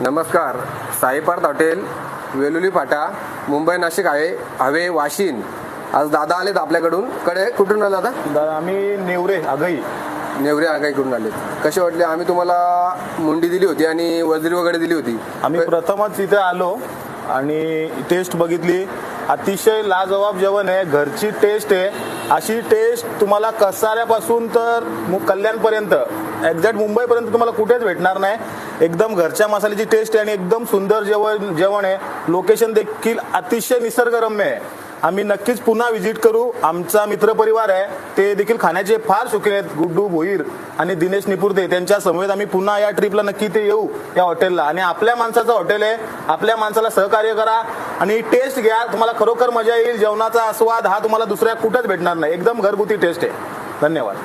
नमस्कार. साईपार्थ हॉटेल, वेलुली फाटा, मुंबई नाशिक आहे हवे वाशिन. आज दादा आलेत आपल्याकडून. कुठून आला दादा? आम्ही नेवरे आगाई आगाईकडून आले. कसे वाटले? आम्ही तुम्हाला मुंडी दिली होती आणि वजरी वगैरे दिली होती. आम्ही प्रथमच इथे आलो आणि टेस्ट बघितली. अतिशय लाजवाब जेवण आहे, घरची टेस्ट आहे. अशी टेस्ट तुम्हाला कसाऱ्यापासून तर कल्याणपर्यंत, एक्झॅक्ट मुंबईपर्यंत तुम्हाला कुठेच भेटणार नाही. एकदम घरच्या मसाल्याची टेस्ट आहे आणि एकदम सुंदर जेवण आहे. लोकेशन देखील अतिशय निसर्गरम्य आहे. आम्ही नक्कीच पुन्हा व्हिजिट करू. आमचा मित्रपरिवार आहे, ते देखील खाण्याचे फार शौकीन आहेत. गुड्डू भोईर आणि दिनेश निपुर्ते त्यांच्या समवेत आम्ही पुन्हा या ट्रिपला नक्की ते येऊ या हॉटेलला. आणि आपल्या माणसाचं हॉटेल आहे, आपल्या माणसाला सहकार्य करा आणि टेस्ट घ्या. तुम्हाला खरोखर मजा येईल. जेवणाचा आस्वाद हा तुम्हाला दुसऱ्या कुठेच भेटणार नाही. एकदम घरगुती टेस्ट आहे. धन्यवाद.